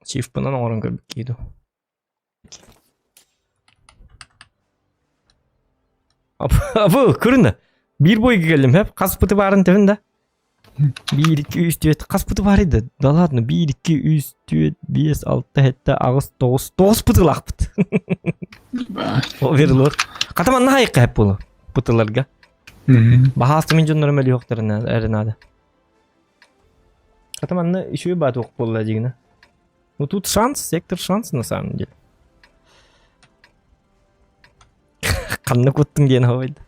Çift bundan oran görüp giydi. Abu kırın. Bir boy geldim hep kas pıtı varın tevinde. 1 2 3 4 kas pıtı var idi. Daladını 1 2 3 4 5 6 7 8 9 pıtı laq pıtı. O verilir. Kataman naha yıkı hep bunu pıtılarga. Bahası min jonlarım öyle yoktur erinade. Kataman ne işi bat ok bolacağına. Ну тут шанс, сектор шанс на самом деле. Kanını kuttun gene havaydı.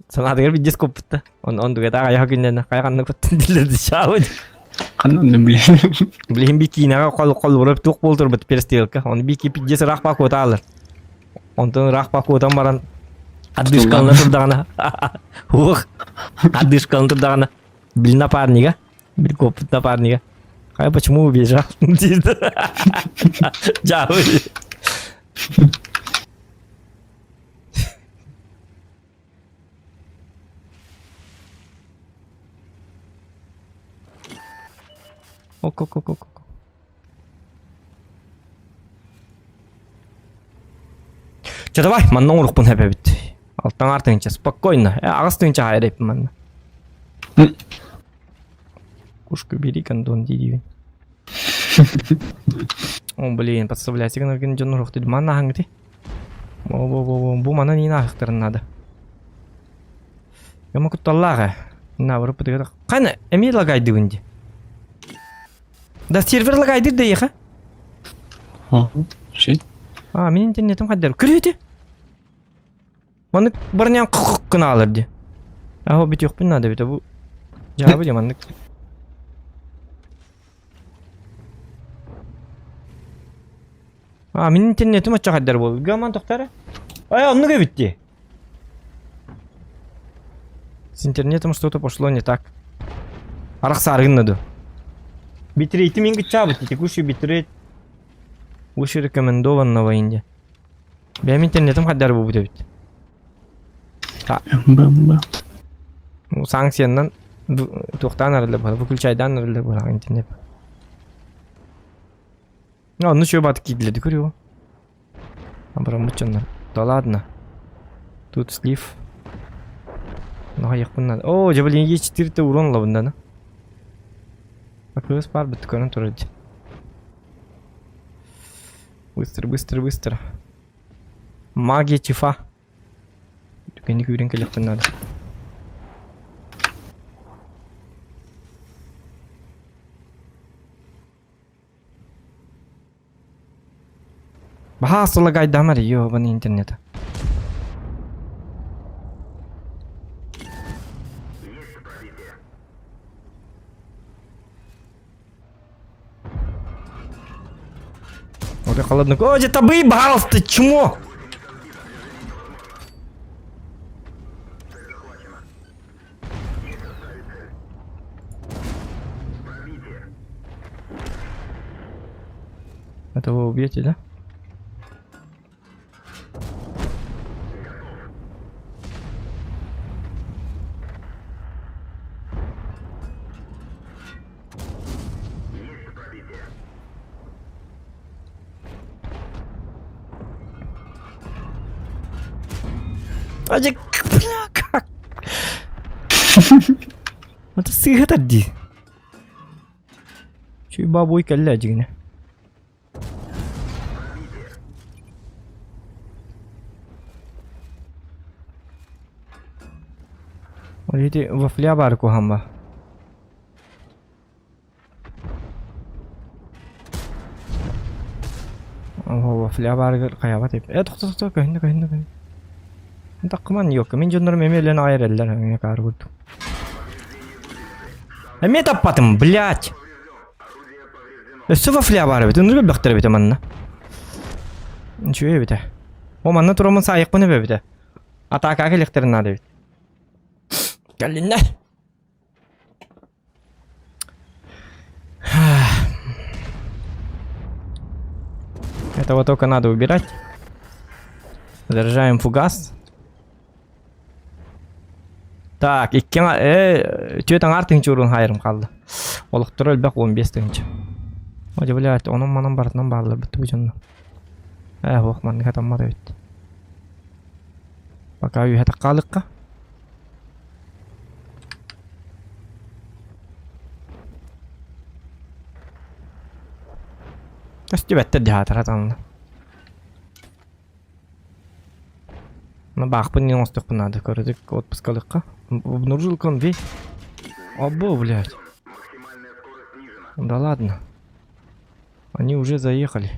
Sana da bir disk koptu. On duga da ayak günden kay kanını kuttun dillerdi şahı. Kanını bileyim. Bileyim bir kina kol vurup tok boldur bit perstelka. Onu bir kipi jesi rahpa kota alır. Ondan rahpa kotan baran adış kanını turdağına. Huh. Adış kanını turdağına. Bilna parniga. Bir koput da parniga. Kay почему убежал? Jauh. Ok. Че давай, манна урухпун хепе бит. Алтан артынча спокойно. Агастынча хайреп манна. Кушку бери кандон дидивин. О, блин, подставляй сигнал генджон урухты. Манна хангти. Бу манна не нахтырын надо. Я могу таллага. На вырып битгә. Кайны, эми лагайды инде. Да сервер лагайды да яха. Şey. Мен интернетим кадер. Күрөтө. Маны барнян кына алырды. Аһо бит юк бин надо бит бу. Жабы жамандык. Мен интернетим ача кадер болду. Гаман токтары. Онуга битти. С интернетом что-то пошло не так. Араксаргын надо. Битрейти минги чабыт, текущий битрейт. Выше рекомендованного инде. Бем интернетом кадер болду бит. Санкциянан токтан арылып бар, выключайдан арылып бар интернет. Ну что бат кидлedi көрүyor. Абрамычындар. Да ладно. Тут слив. Ну аяқпын надо. О, жабылинге 4 урон лабында на. Акрыс бар бит көрүн турады. Быстро. Магия чифа. Дүкенди көрүн келеппин надо. Bahasa lagay damar yo bani internet. Ой, холодно. Ой, это бы баус, ты чмо? Это вы убьете, да? Aja, как? Это сыграть одни. Чё бабой колледжине? Эти вафля барку хамба. Вафля баргы каябат деп. Токто, кайын. Такман yok. Мен жонорум эмелен айрелдер, эме каргут. Эме таппатым, блядь. Өсө вафля бар бит, өндүрүп бактыр бит манна. Ничего бит. О манна турамын сайык буны бит. Атака келектерин надо бит. Галинна. Этого только надо убирать. Заряжаем фугас. Так, иккен түйөтөн артыңчы урун хайрым калды. Олықтыр өлбәк 15 тыңчы. Оди, блядь, оның манан бартынан бағылар бітті бұл жонна. Оқман, қатаммады бітті. Пока үй хәтік қалыққа. Көсті бәттір де хатыр атанды. Бақпын не остық бұнады, көрдік отпускалыққа. Обнаружил конвей. Обо, блядь. Да ладно. Они уже заехали.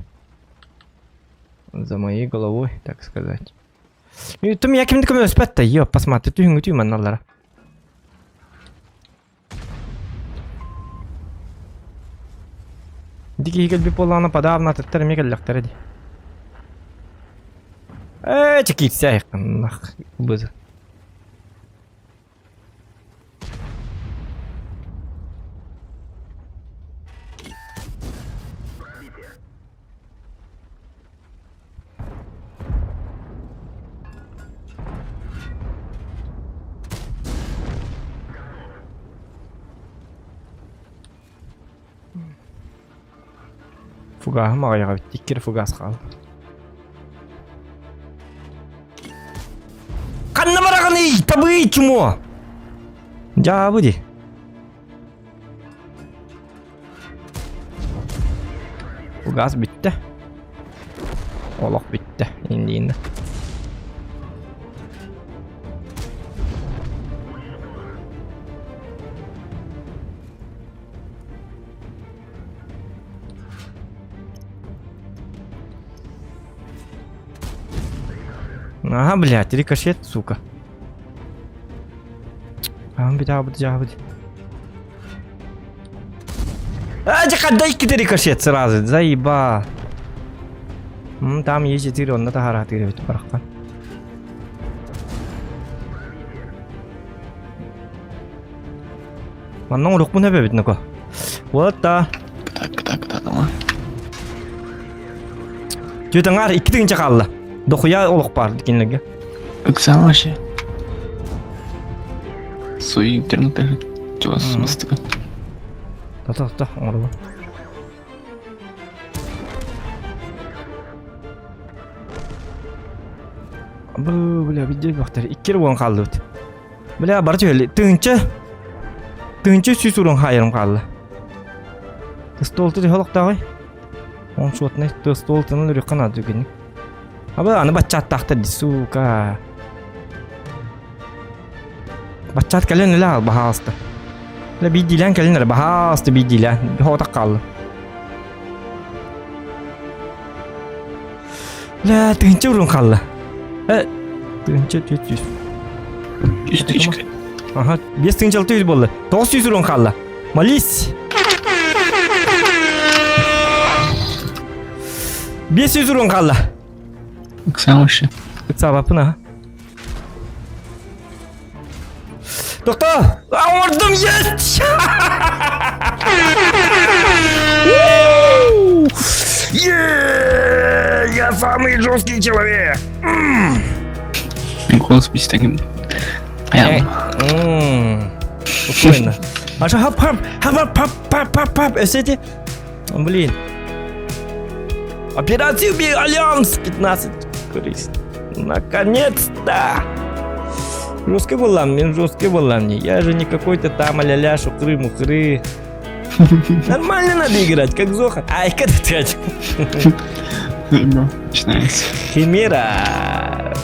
За моей головой, так сказать. И ты меня кем-то кому спать-то, ё, посмотри, ты хингу тюман налара. Дики хигел би полана подавна, теттер мигел лахтареди. Чекит сяйх, нах, бызы. Фуга, мага бит, иккер фугас калды. Канна бараганы, табый чумо. Жабыди. Фугас битти. Олок битти, инди. Ага, блядь, рикошет, сука. Жабыди. Дай кидай рикошет сразу, заеба. Там есть 4, он на тагара отыгрывает барахкан. Маннан рук муна бебит нако. Вот да. Так, ама. Жөтаңар 2 тыгынча калды. Дохуя олық бар дегенлерге. Оксана вообще. Свои интернеты. Чего смысла? Та, ору. Бля, видео бақтар. 2 орын қалды өт. Бля, бар жөйлі. Тыңчы сүйс орын хайырым қалды. Тыстолты де олықта ғой. Он шотны тыстолтының үрі қанады өгені. Аба, аны бачат тақтыр, сука. Бачат кәлен үлі ал, баға асты. Бидилен кәлен әрі, баға асты бидилен. Хоғытақ қалды. Тыңчы ұрын қалды. Тыңчы 400. 100 Ага, 5 тыңчы 600 болды. 900 ұрын қалды. Малис. 500 ұрын қалды. Оксана вообще. Цапапына. Тоқта! Ордым есть! Я самый жесткий человек! Голос быть таким. Спокойно. А что хап, эсэти? Блин. Операция «Убей Альянс» 15. Наконец-то! Жесткий болам, я же не какой-то там а-ля-ля шукры-мухры. Нормально надо играть, как Зохан. Ай, когда ты Начинается. Химера.